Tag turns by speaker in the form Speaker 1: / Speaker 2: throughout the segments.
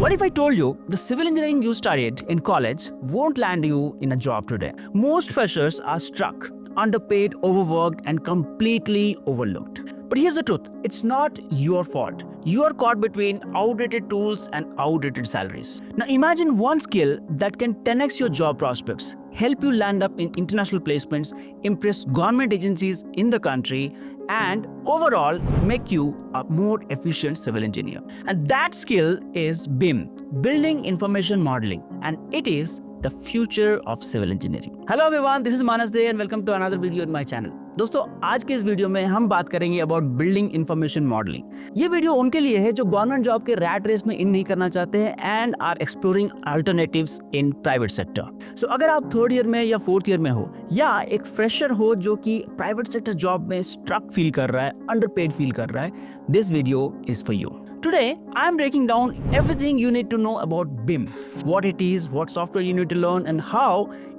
Speaker 1: What if I told you the civil engineering you studied in college won't land you in a job today? Most freshers are stuck, underpaid, overworked, and completely overlooked. But here's the truth, it's not your fault. You are caught between outdated tools and outdated salaries. Now imagine one skill that can 10x your job prospects, help you land up in international placements, impress government agencies in the country, and overall make you a more efficient civil engineer. And that skill is BIM, Building Information Modeling, and it is the future of civil engineering. Hello everyone, this is Manas Dey and welcome to another video in my channel. दोस्तों आज के इस video में हम बात करेंगे about building information modelling. ये video उनके लिए है जो गवर्नमेंट जॉब के रैट रेस में इन नहीं करना चाहते हैं and are exploring alternatives in private sector. So अगर आप थर्ड ईयर में या फोर्थ ईयर में हो या एक फ्रेशर हो जो कि प्राइवेट सेक्टर जॉब में स्ट्रक फील कर रहा है, अंडरपेड फील कर रहा है, this video is for you. Today, I am breaking down everything you need to know about BIM, what it is, what software you need to learn, and how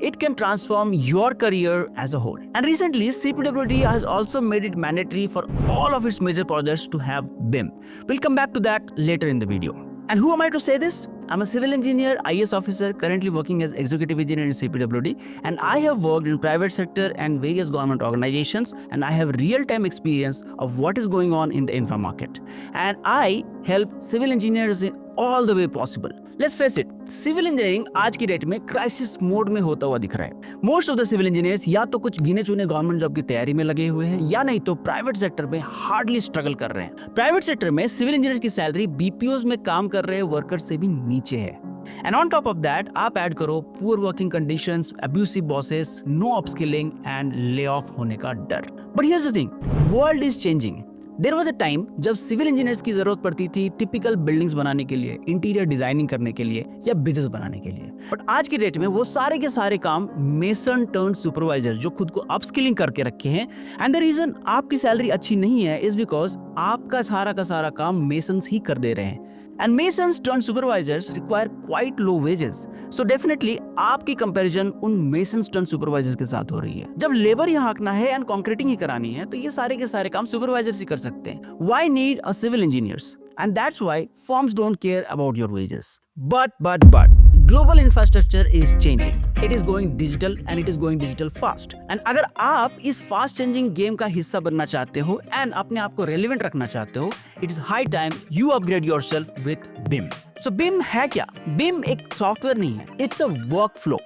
Speaker 1: it can transform your career as a whole. And recently, CPWD has also made it mandatory for all of its major projects to have BIM. We'll come back to that later in the video. And who am I to say this? I'm a civil engineer, IAS officer, currently working as executive engineer in CPWD, and I have worked in private sector and various government organizations, and I have real-time experience of what is going on in the infra market. And I help civil engineers in all the way possible. Let's face it, civil engineering आज की date में crisis mode में होता हुआ दिख रहा है। Most of the civil engineers या तो कुछ गिने चुने गवर्नमेंट जॉब की तैयारी में लगे हुए हैं या नहीं तो प्राइवेट सेक्टर में हार्डली स्ट्रगल कर रहे हैं। प्राइवेट सेक्टर में सिविल इंजीनियर्स की सैलरी बीपीओज में काम कर रहे वर्कर्स से भी नीचे है। And on top of that आप ऐड करो poor working conditions, abusive bosses, no upskilling and lay off होने का डर। But here's the thing, world is changing. There was a time जब सिविल इंजीनियर्स की जरूरत पड़ती थी टिपिकल बिल्डिंग्स बनाने के लिए, इंटीरियर डिजाइनिंग करने के लिए या बिजनेस बनाने के लिए। बट आज की डेट में वो सारे के सारे काम मेसन टर्न सुपरवाइजर जो खुद को अपस्किलिंग करके रखे हैं, एंड द रीजन आपकी सैलरी अच्छी नहीं है इज बिकॉज आपका सारा का सारा काम मेसन्स ही कर दे रहे हैं। And masons turned supervisors require quite low wages. So definitely आपकी कंपैरिजन उन masons turned supervisors के साथ हो रही है। जब लेबर यहाँ आंकना है एंड कंक्रीटिंग ही करानी है तो ये सारे के सारे काम सुपरवाइजर्स ही कर सकते हैं। Why need a civil engineers? And that's why firms don't care about your wages. But global infrastructure is changing. It is going digital and it is going digital fast. And अगर आप इस fast changing game का हिस्सा बनना चाहते हो and अपने आप को relevant रखना चाहते हो, it is high time you upgrade yourself with BIM. So BIM है क्या? BIM एक सॉफ्टवेयर नहीं है, it's a workflow.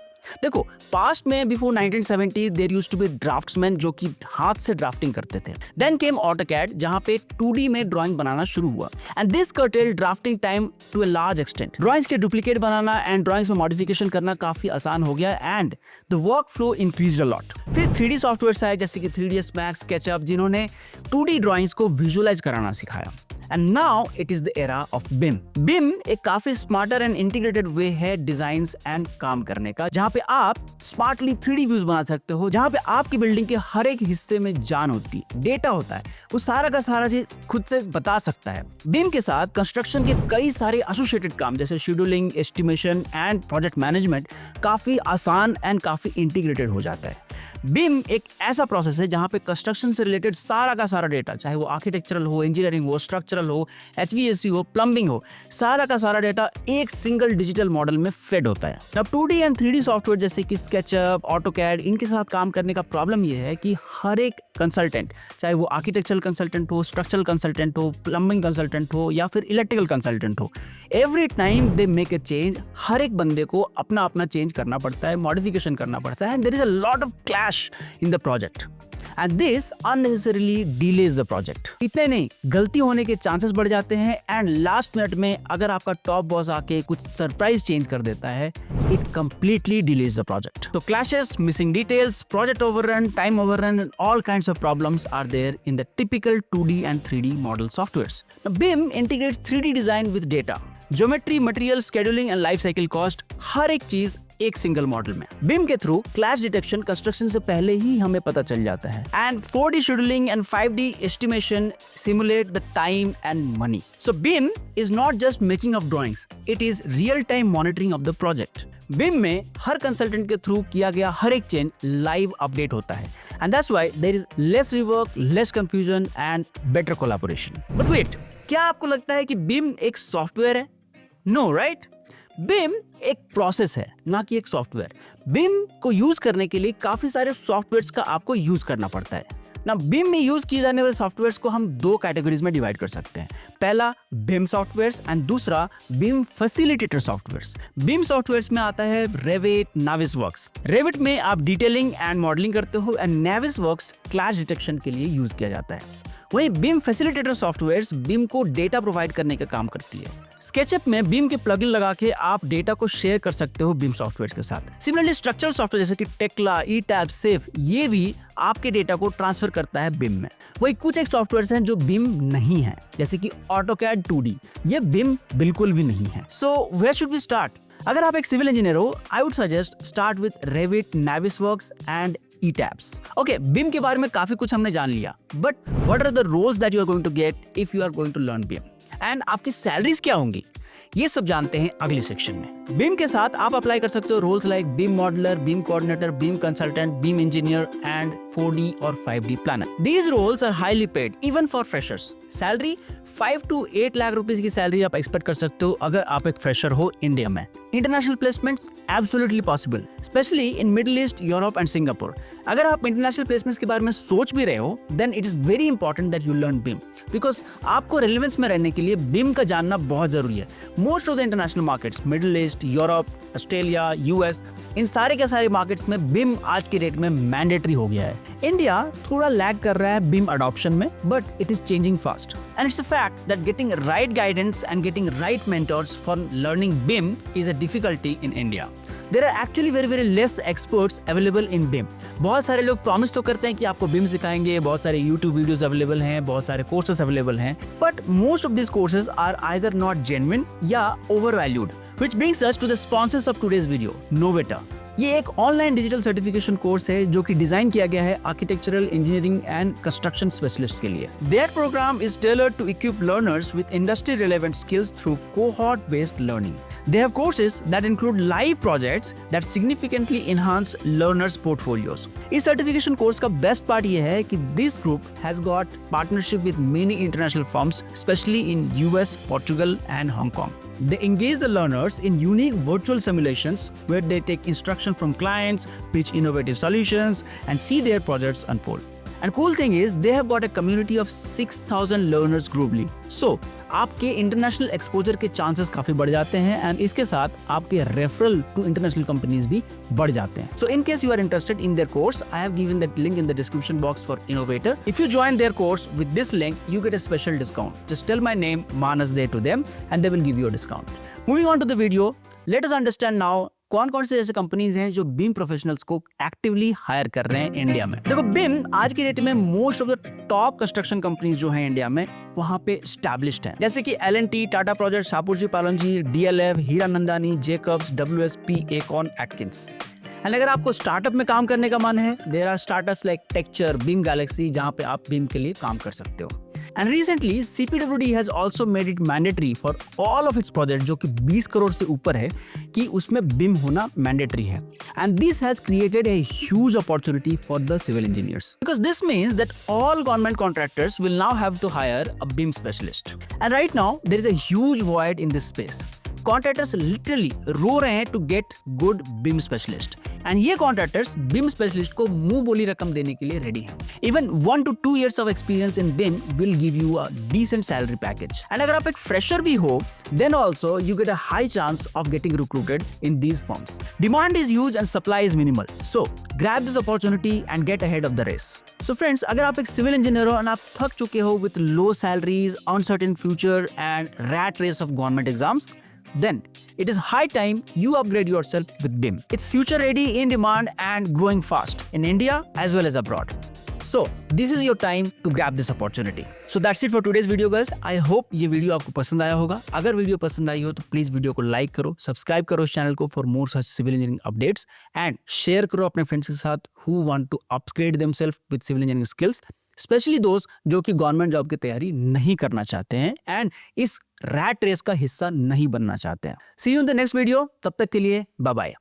Speaker 1: देखो पास्ट में before 1970 there used to be draftsman जो कि हाथ से ड्राफ्टिंग करते थे। देन केम ऑटोकैड जहां पे 2D में ड्राइंग बनाना शुरू हुआ and this curtailed drafting time to a large extent. Drawings के डुप्लीकेट बनाना एंड ड्राइंग्स में मॉडिफिकेशन करना काफी आसान हो गया and the workflow increased a lot. फिर 3D सॉफ्टवेयर्स आए जैसे कि 3ds Max, SketchUp जिन्होंने 2D ड्राइंग्स को विजुअलाइज कराना सिखाया। And now it is the era of BIM. BIM एक काफी smarter and integrated way है डिजाइंस एंड काम करने का, जहाँ पे आप स्मार्टली 3D व्यूज बना सकते हो, जहाँ पे आपकी बिल्डिंग के हर एक हिस्से में जान होती है, डेटा होता है, वो सारा का सारा चीज खुद से बता सकता है। BIM के साथ कंस्ट्रक्शन के कई सारे एसोसिएटेड काम जैसे scheduling, estimation and project management काफी आसान एंड काफी इंटीग्रेटेड हो जाता है। BIM एक ऐसा प्रोसेस है जहाँ पे कंस्ट्रक्शन से रिलेटेड सारा का सारा डेटा, चाहे वो आर्किटेक्चरल हो, इंजीनियरिंग हो, स्ट्रक्चरल हो, HVAC हो, प्लम्बिंग हो, सारा का सारा डेटा एक सिंगल डिजिटल मॉडल में फेड होता है। अब 2D एंड 3D सॉफ्टवेयर जैसे कि SketchUp, AutoCAD इनके साथ काम करने का प्रॉब्लम ये है कि हर एक कंसल्टेंट, चाहे वो आर्किटेक्चरल कंसल्टेंट हो, स्ट्रक्चरल कंसल्टेंट हो, प्लम्बिंग कंसल्टेंट हो या फिर इलेक्ट्रिकल कंसल्टेंट हो, every time they make a change, हर एक बंदे को अपना अपना चेंज करना पड़ता है, मॉडिफिकेशन करना पड़ता है and there is a lot of clash in the project and this unnecessarily delays the project. इतने नहीं, गलती होने के चांसेस बढ़ जाते हैं एंड लास्ट मिनट में अगर आपका टॉप बॉस आके कुछ सरप्राइज चेंज कर देता है, it completely delays the project. So clashes, missing details, project overrun, time overrun and all kinds of problems are there in the typical 2D and 3D model softwares. Now BIM integrates 3D design with data. Geometry, material, scheduling and life cycle cost, हर एक चीज एक single model में। BIM के through clash detection construction से पहले ही हमें पता चल जाता है एंड 4D scheduling and 5D estimation simulate the time and money. So BIM is not just making of drawings, it is real time monitoring of the project. BIM में हर कंसल्टेंट के थ्रू किया गया हर एक चेंज लाइव अपडेट होता है and that's why there is less rework, less confusion and better collaboration. But wait, क्या आपको लगता है कि BIM एक सॉफ्टवेयर है? No right? बिम एक प्रोसेस है, ना कि एक सॉफ्टवेयर। बिम को यूज करने के लिए काफी सारे सॉफ्टवेयर्स का आपको यूज करना पड़ता है ना। बिम में यूज किए जाने वाले सॉफ्टवेयर्स को हम दो कैटेगरीज में डिवाइड कर सकते हैं। पहला बिम सॉफ्टवेयर्स एंड दूसरा बिम फैसिलिटेटर सॉफ्टवेयर्स। बिम सॉफ्टवेयर्स में आता है रेविट, नाविसवर्क्स। रेविट में आप डिटेलिंग एंड मॉडलिंग करते हो एंड नाविसवर्क्स क्लैश डिटेक्शन के लिए यूज किया जाता है। वहीं बिम फैसिलिटेटर सॉफ्टवेयर्स बिम को डेटा प्रोवाइड करने का काम करती है। स्केचअप में बिम के प्लगइन लगा के आप डेटा को शेयर कर सकते हो बिम सॉफ्टवेयर के साथ। सिमिलरली स्ट्रक्चरल सॉफ्टवेयर जैसे कि टेक्ला, ईटैब, सेफ, ये भी आपके डेटा को ट्रांसफर करता है बिम में। वही कुछ एक सॉफ्टवेयर हैं जो बिम नहीं है, जैसे कि ऑटोकैड 2D, ये बिम बिल्कुल भी नहीं है। So where should we start? अगर आप एक सिविल इंजीनियर हो, I would suggest start with Revit, Navisworks and ETABS. Okay, BIM के बारे में काफी कुछ हमने जान लिया, but what are the roles that you are going to get if you are going to learn BIM, and आपकी सैलरीज क्या होंगी, ये सब जानते हैं अगले सेक्शन में। बिम के साथ आप अप्लाई कर सकते हो roles like BIM modeller, BIM coordinator, BIM consultant, BIM engineer and 4D और 5D planner. These roles are highly paid even for freshers. Salary 5 to 8 lakh rupees की सैलरी आप एक्सपेक्ट कर सकते हो अगर आप एक फ्रेशर हो इंडिया में। International placement absolutely possible, specially in middle East, Europe and Singapore. अगर आप इंटरनेशनल प्लेसमेंट्स के बारे में सोच भी रहे हो, then it is very important that you learn BIM, because आपको रेलेवेंस में रहने के लिए बिम का जानना बहुत जरूरी है। Most of the international markets, Middle East, Europe, Australia, US, इन सारे के सारे मार्केट्स में बिम आज के डेट में मैंडेटरी हो गया है। इंडिया थोड़ा लैग कर रहा है बिम अडॉप्शन में, but it is changing fast and it's a fact that getting right guidance and getting right mentors for learning BIM is a difficulty in India. There are actually very less experts available in BIM. बहुत सारे लोग promise तो करते हैं कि आपको BIM सिखाएंगे, बहुत सारे YouTube वीडियोस अवेलेबल हैं, बहुत सारे कोर्सेज अवेलेबल हैं, but most of these courses are either not genuine या overvalued. Which brings us to the sponsors of today's video, Novata. ये एक ऑनलाइन डिजिटल सर्टिफिकेशन कोर्स है जो कि डिजाइन किया गया है architectural, engineering and construction specialist के लिए। Their program is tailored to equip learners with industry relevant skills through cohort based learning. They have courses that include live projects that significantly enhance learners' portfolios. इस certification course का best part ये है कि this group has got partnership with many international firms, especially in US, Portugal and Hong Kong. They engage the learners in unique virtual simulations where they take instruction from clients, pitch innovative solutions, and see their projects unfold. And cool thing is they have got a community of 6,000 learners globally. So आपके international exposure के chances काफी बढ़ जाते हैं and इसके साथ आपके referral to international companies भी बढ़ जाते हैं। So in case you are interested in their course, I have given that link in the description box for Innovator. If you join their course with this link, you get a special discount. Just tell my name Manas there to them and they will give you a discount. Moving on to the video, let us understand now कौन कौन से ऐसे companies हैं जो beam professionals को actively higher कर रहे हैं इंडिया में। देखो, बीम आज की डेट में most of the top construction companies जो हैं इंडिया में वहां पे एस्टैब्लिश्ड हैं, जैसे कि L&T, Tata project, Shapoorji Pallonji, DLF, Hiranandani, Jacobs, WSP, AECOM, Atkins. And अगर आपको स्टार्टअप में काम करने का मन है, देयर आर स्टार्टअप्स लाइक टेक्चर, बीम गैलेक्सी, जहां पे आप बीम के लिए काम कर सकते हो। And recently CPWD has also made it mandatory for all of its project, जो कि 20 करोड़ से ऊपर है, कि उसमें बीम होना मैंडेटरी है। And this has created a huge opportunity for the civil engineers, because this means that all government contractors will now have to hire a BIM specialist. And right now there is a huge void in this space. Contractors literally रो रहे हैं to get good BIM specialist, and ये contractors BIM specialist को मुंह बोली रकम देने के लिए रेडी हैं। Even 1 to 2 years of experience in BIM will give you a decent salary package. And अगर आप एक फ्रेशर भी हो, then also you get a high chance of getting recruited in these firms. Demand is huge and supply is minimal, so grab this opportunity and get ahead of the race. So friends, अगर आप एक civil engineer हो and आप थक चुके हो with low salaries, uncertain future and rat race of government exams, then it is high time you upgrade yourself with BIM. It's future ready, in demand and growing fast in India as well as abroad. So this is your time to grab this opportunity. So that's it for today's video guys. I hope ये video आपको पसंद आया होगा। अगर video पसंद आई हो तो प्लीज वीडियो को लाइक करो, सब्सक्राइब करो इस चैनल को for more such civil engineering updates, and share करो अपने फ्रेंड्स के साथ who want to upgrade themselves with civil engineering skills, specially दोस्त जो कि गवर्नमेंट जॉब की तैयारी नहीं करना चाहते हैं एंड इस रैट रेस का हिस्सा नहीं बनना चाहते हैं। See you in the next video, तब तक के लिए बाय बाय।